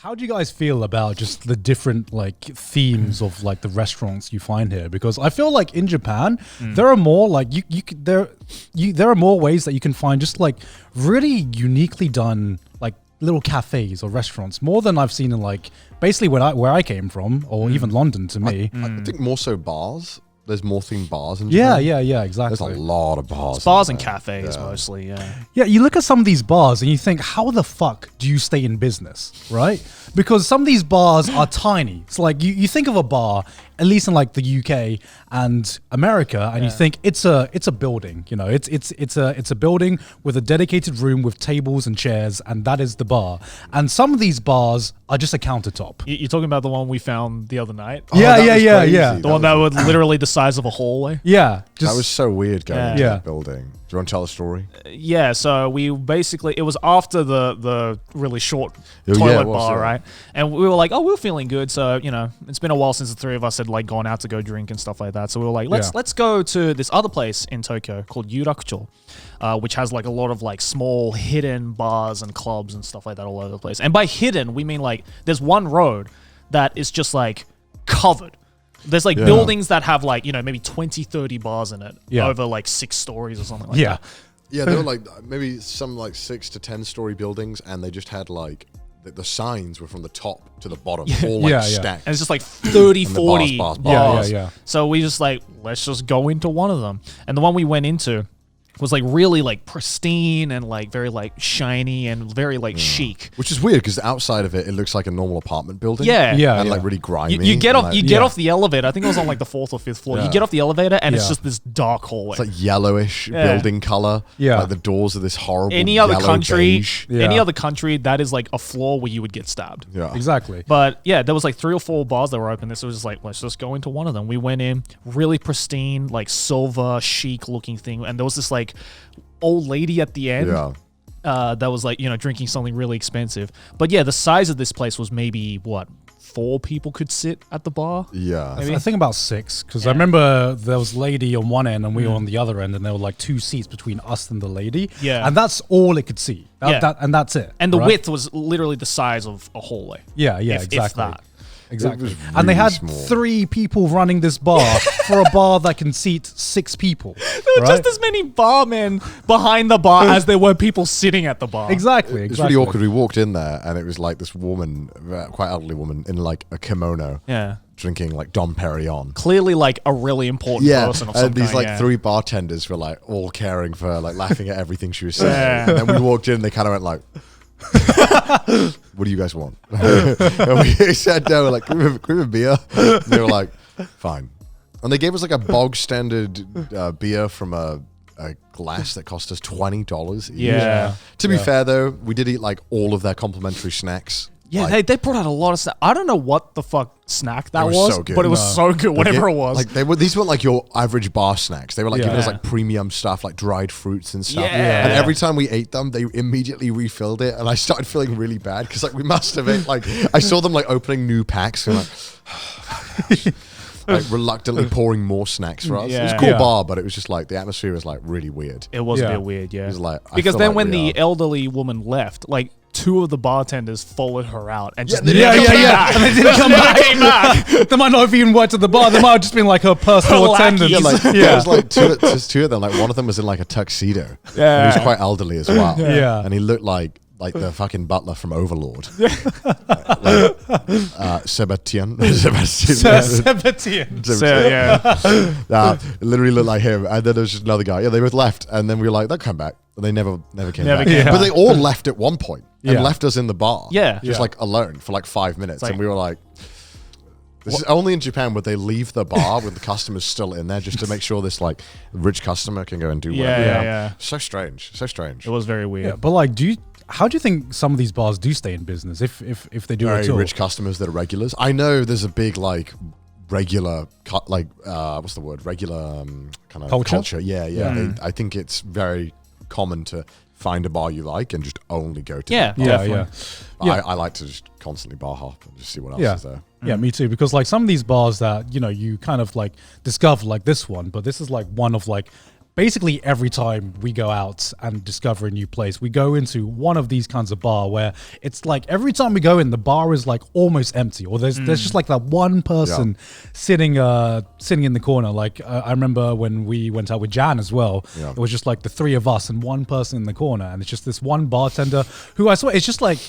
How do you guys feel about just the different like themes of like the restaurants you find here? Because I feel like in Japan, there are more like there are more ways that you can find just like really uniquely done like little cafes or restaurants, more than I've seen in like basically where I came from, or even London to me. I think more so bars. There's more themed bars in Japan. Yeah, exactly. There's a lot of bars. It's bars and cafes mostly, Yeah, you look at some of these bars and you think, how the fuck do you stay in business, right? Because some of these bars are tiny. It's like you think of a bar, at least in like the UK and America, and you think it's a building. You know, it's a building with a dedicated room with tables and chairs, and that is the bar. And some of these bars are just a countertop. You're talking about the one we found the other night? Yeah. The one that was literally the size of a hallway? Yeah. That was so weird going into Yeah. that building. Do you want to tell the story? Yeah, so we basically, it was after the really short toilet bar, right? And we were like, we were feeling good. So, you know, it's been a while since the three of us had like gone out to go drink and stuff like that. So we were like, let's go to this other place in Tokyo called Yurakucho, which has like a lot of like small hidden bars and clubs and stuff like that all over the place. And by hidden, we mean like there's one road that is just like covered. There's like buildings that have like, you know, maybe 20, 30 bars in it over like 6 stories or something like that. Yeah, they were like maybe some like 6 to 10 story buildings, and they just had like the signs were from the top to the bottom, all like stacked. And it's just like 30, 40 bars. Yeah. So we just like, let's just go into one of them. And the one we went into was like really like pristine and like very like shiny and very like chic. Which is weird because outside of it, it looks like a normal apartment building. Yeah. And like really grimy. You get off the elevator. I think it was on like the 4th or 5th floor. You get off the elevator and it's just this dark hallway. It's like yellowish building color. Yeah. Like the doors are this horrible any other country, beige. any other country, that is like a floor where you would get stabbed. Yeah. Exactly. But yeah, there was like 3 or 4 bars that were open. This was just like, let's just go into one of them. We went in, really pristine, like silver, chic looking thing. And there was this like old lady at the end that was like, you know, drinking something really expensive. But yeah, the size of this place was maybe, 4 people could sit at the bar? Yeah. I think about 6, because I remember there was a lady on one end and we were on the other end, and there were like 2 seats between us and the lady. Yeah. And that's all it could see. And that's it. And the width was literally the size of a hallway. Yeah, if exactly. that. Exactly. It was And they really had small. 3 people running this bar for a bar that can seat 6 people. There were just as many barmen behind the bar as there were people sitting at the bar. Exactly. It's really awkward. We walked in there and it was like this woman, quite elderly woman, in like a kimono. Yeah. Drinking like Dom Perignon. Clearly like a really important person of some and these kind, like 3 bartenders were like all caring for her, like laughing at everything she was saying. And then we walked in and they kind of went like, what do you guys want? And we sat down, we're like, can we have a beer? And they were like, fine. And they gave us like a bog standard beer from a glass that cost us $20 each. Yeah. To be fair though, we did eat like all of their complimentary snacks. Yeah, like, they brought out a lot of snacks. I don't know what the fuck snack that It was was, so good. but it was so good, whatever it was. Like these weren't like your average bar snacks. They were like giving us Yeah. like premium stuff, like dried fruits and stuff. Yeah. And every time we ate them, they immediately refilled it, and I started feeling really bad because like we must have it. Like I saw them like opening new packs and like reluctantly pouring more snacks for us. It was a cool Yeah. bar, but it was just like the atmosphere was like really weird. It was a Yeah. bit weird, yeah. It was like I because feel then like when we the are- elderly woman left, like 2 of the bartenders followed her out and just they never never came came back. And they didn't come Never back. came back. They might not have even worked at the bar. They might have just been like her personal Her attendant. lackeys. There was like two of them. Like one of them was in like a tuxedo. Yeah. And he was quite elderly as well. Yeah. And he looked like the fucking butler from Overlord. Sebastian. Sebastian. So, yeah. It literally looked like him. And then there was just another guy. Yeah, they both left. And then we were like, they'll come back. And they never came Never back. came But back. they all left at one point and Yeah. left us in the bar. Yeah. Just Yeah. like alone for like 5 minutes. like- And we were like, this is only in Japan would they leave the bar with the customers still in there just to make sure this like rich customer can go and do whatever. Yeah. So strange. So strange. It was very weird. Yeah, but like, how do you think some of these bars do stay in business if they do Very at all? rich customers that are regulars. I know there's a big like regular what's the word? Regular kind of Culture? Yeah. I think it's very common to find a bar you like and just only go to Yeah, that bar. definitely. But I like to just constantly bar hop and just see what else Yeah. is there. Yeah, me too. Because like some of these bars that you kind of like discover, like this one, but this is like one of like basically every time we go out and discover a new place, we go into one of these kinds of bar where it's like every time we go in, the bar is like almost empty, or there's just like that one person sitting in the corner. Like I remember when we went out with Jan as well, it was just like the three of us and one person in the corner, and it's just this one bartender who I swear it's just like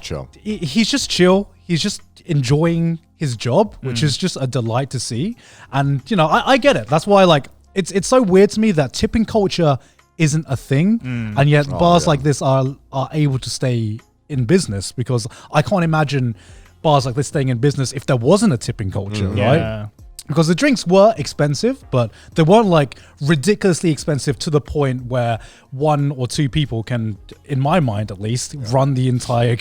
chill. He's just chill. He's just enjoying his job, which is just a delight to see. And you know, I get it. That's why like. It's so weird to me that tipping culture isn't a thing, and yet bars like this are able to stay in business, because I can't imagine bars like this staying in business if there wasn't a tipping culture, right? Because the drinks were expensive, but they weren't like ridiculously expensive to the point where one or two people can, in my mind at least, run the entire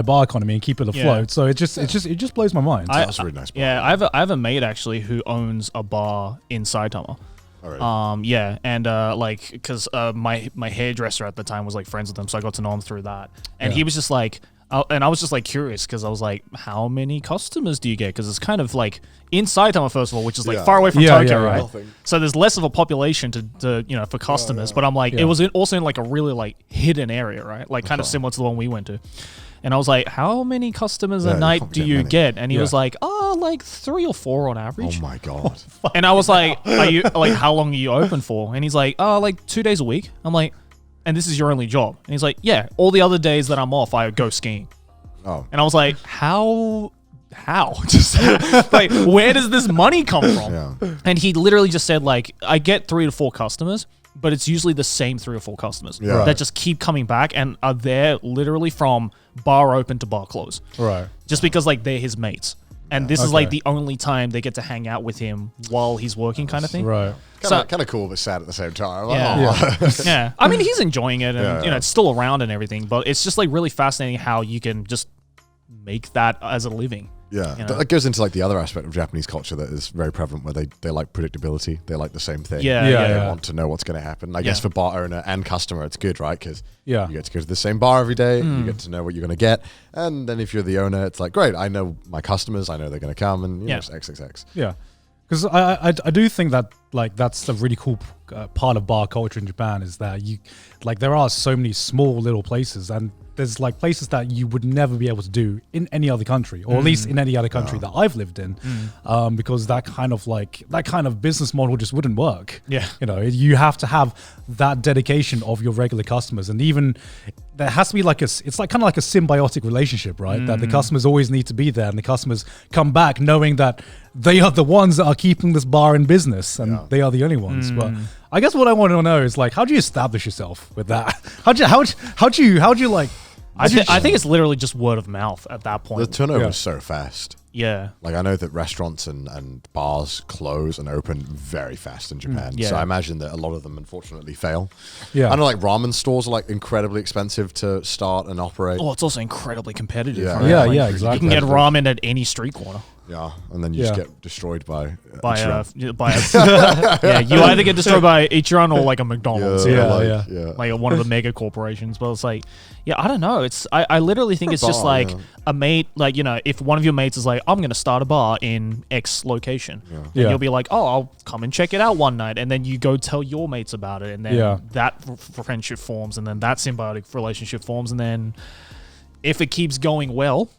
bar economy and keep it afloat. So it just blows my mind. That's a really nice bar. Yeah, I have a mate actually who owns a bar in Saitama. Alright. And like, because my hairdresser at the time was like friends with him, so I got to know him through that. And he was just like, and I was just like curious, because I was like, how many customers do you get? Because it's kind of like in Saitama, first of all, which is like far away from Tokyo, right? Nothing. So there's less of a population to you know, for customers. But I'm like, it was also in like a really like hidden area, right? Like kind of similar to the one we went to. And I was like, how many customers a night do you get? And he was like, like 3 or 4 on average. Oh my god. And I was like, are you like, how long are you open for? And he's like, like 2 days a week. I'm like, and this is your only job? And he's like, yeah, all the other days that I'm off, I go skiing. Oh. And I was like, how? Just like, where does this money come from? Yeah. And he literally just said, like, I get 3 to 4 customers, but it's usually the same 3 or 4 customers that just keep coming back and are there literally from bar open to bar close. Right. Just because like they're his mates. And this is like the only time they get to hang out with him while he's working, kind of thing. Right. Kind of cool, but sad at the same time. Yeah. I mean, he's enjoying it, and you know, it's still around and everything. But it's just like really fascinating how you can just make that as a living. Yeah, you know? that goes into like the other aspect of Japanese culture that is very prevalent, where they like predictability. They like the same thing. They want to know what's going to happen. I guess for bar owner and customer, it's good, right? Because you get to go to the same bar every day. You get to know what you're going to get. And then if you're the owner, it's like, great, I know my customers. I know they're going to come, and you know, it's XXX. Yeah. Because I do think that like that's the really cool part of bar culture in Japan, is that you like there are so many small little places, and there's like places that you would never be able to do in any other country, or at least in any other country that I've lived in, because that kind of business model just wouldn't work. Yeah, you know, you have to have that dedication of your regular customers, and even there has to be like it's like kind of like a symbiotic relationship, right? That the customers always need to be there, and the customers come back knowing that they are the ones that are keeping this bar in business, and they are the only ones. But I guess what I want to know is like, how do you establish yourself with that? How do you like? I think it's literally just word of mouth at that point. The turnover is so fast. Yeah. Like I know that restaurants and bars close and open very fast in Japan. Yeah. So I imagine that a lot of them unfortunately fail. Yeah. I know like ramen stores are like incredibly expensive to start and operate. Oh, it's also incredely competitive. Yeah. Right? Yeah, Like, yeah, exactly. You can get ramen at any street corner. Yeah, and then you just get destroyed by yeah, you either get destroyed by Ichiran or like a McDonald's. Like one of the mega corporations. But it's like, I don't know. It's I literally think it's just like a mate, like, you know, if one of your mates is like, I'm gonna start a bar in X location, and you'll be like, oh, I'll come and check it out one night, and then you go tell your mates about it, and then that friendship forms, and then that symbiotic relationship forms, and then if it keeps going well,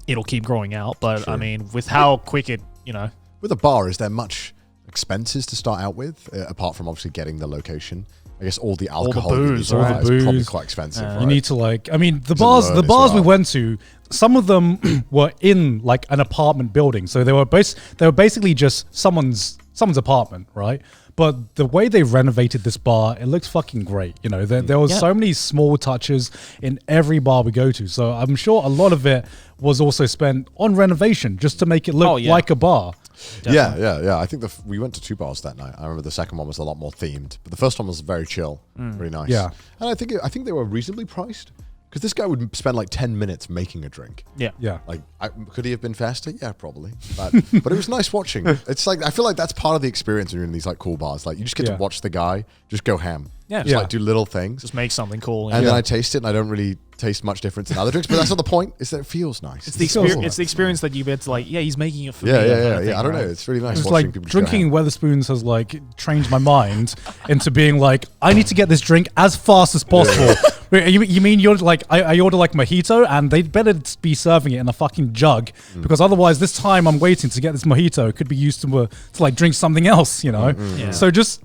it'll keep growing out. But I mean, with how quick it, you know. With a bar, is there much expenses to start out with, apart from obviously getting the location? I guess all the alcohol, all the booze, is probably quite expensive. Right? You need to like, I mean, the bars we went to, some of them were in like an apartment building, so they were basically just someone's apartment, right? But the way they renovated this bar, it looks fucking great. You know, there was so many small touches in every bar we go to. So I'm sure a lot of it was also spent on renovation just to make it look like a bar. Definitely. Yeah. I think we went to 2 bars that night. I remember the second one was a lot more themed, but the first one was very chill, really nice. Yeah, and I think they were reasonably priced. Because this guy would spend like 10 minutes making a drink. Yeah. Like, could he have been faster? Yeah, probably. But it was nice watching. It's like, I feel like that's part of the experience when you're in these like cool bars. Like, you just get to watch the guy just go ham. Yeah. Just like do little things. Just make something cool. And then I taste it and I don't really taste much different than other drinks, but that's not the point. Is that it feels nice. It's the experience. It's the experience that you get to like. Yeah, he's making it for me. Yeah. Thing, I don't know. right? It's really nice. It's watching like people just drinking go ham. Weatherspoons has like changed my mind into being like, I need to get this drink as fast as possible. Wait, you mean you're like, I order like mojito and they better be serving it in a fucking jug because otherwise this time I'm waiting to get this mojito could be used to like drink something else, you know? Yeah. So just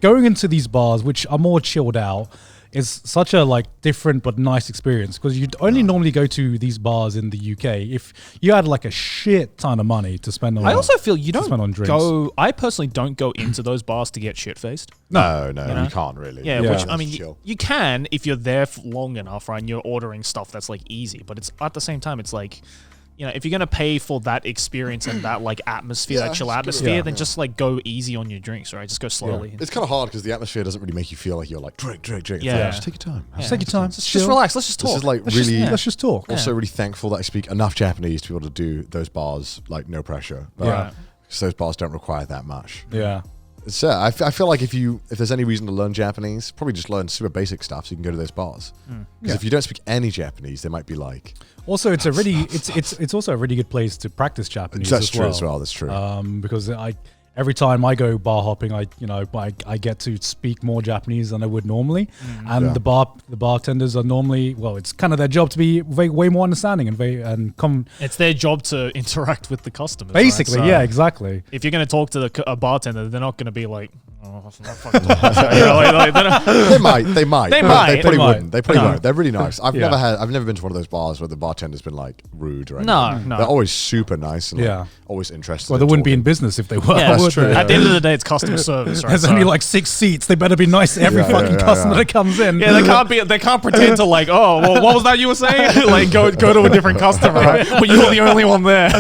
going into these bars, which are more chilled out, is such a like different but nice experience because you'd only normally go to these bars in the UK if you had like a shit ton of money to spend on. I also feel you spend on don't drinks. go. I personally don't go into those bars to get shit faced. No, You know? you can't really. Yeah, Yeah. which I mean, Chill. you can if you're there for long enough, right? And you're ordering stuff that's like easy, but it's at the same time, it's like, you know, if you're gonna pay for that experience and that like atmosphere, Yeah, that chill it's good. atmosphere, Yeah. then just like go easy on your drinks, right? Just go slowly. It's kind of hard because the atmosphere doesn't really make you feel like you're like drink. It's Yeah. like, just take your time. Just take your time. Just chill. relax. Let's just talk. This is like Let's really. just, let's just talk. Also, really thankful that I speak enough Japanese to be able to do those bars like no pressure. Yeah. Because those bars don't require that much. Yeah. So I feel like if there's any reason to learn Japanese, probably just learn super basic stuff so you can go to those bars. Because if you don't speak any Japanese, they might be like. Also, it's a really it's also a really good place to practice Japanese. That's as true well. as well. That's true. Because every time I go bar hopping, I get to speak more Japanese than I would normally, and Yeah. the bartenders are normally, well, it's kind of their job to be way more understanding and come. It's their job to interact with the customers. right? Basically, So yeah, exactly. if you're going to talk to a bartender, they're not going to be like, oh, I'm not fucking talking to you. You know, like, they're not- They might. They might. probably They might. wouldn't. They probably No. won't. They're really nice. I've Yeah. never been to one of those bars where the bartender's been like rude or anything. No. They're always super nice and like, Yeah. always interested. Well, they in wouldn't be in talking. business if they were. Yeah, would that's true, they? yeah. At the end of the day, it's customer service, right? There's So- only like 6 seats. They better be nice to every Yeah, fucking yeah, customer yeah. that comes in. Yeah, they can't pretend to like, oh, well, what was that you were saying? Like, go to a different customer, right? But you're the only one there.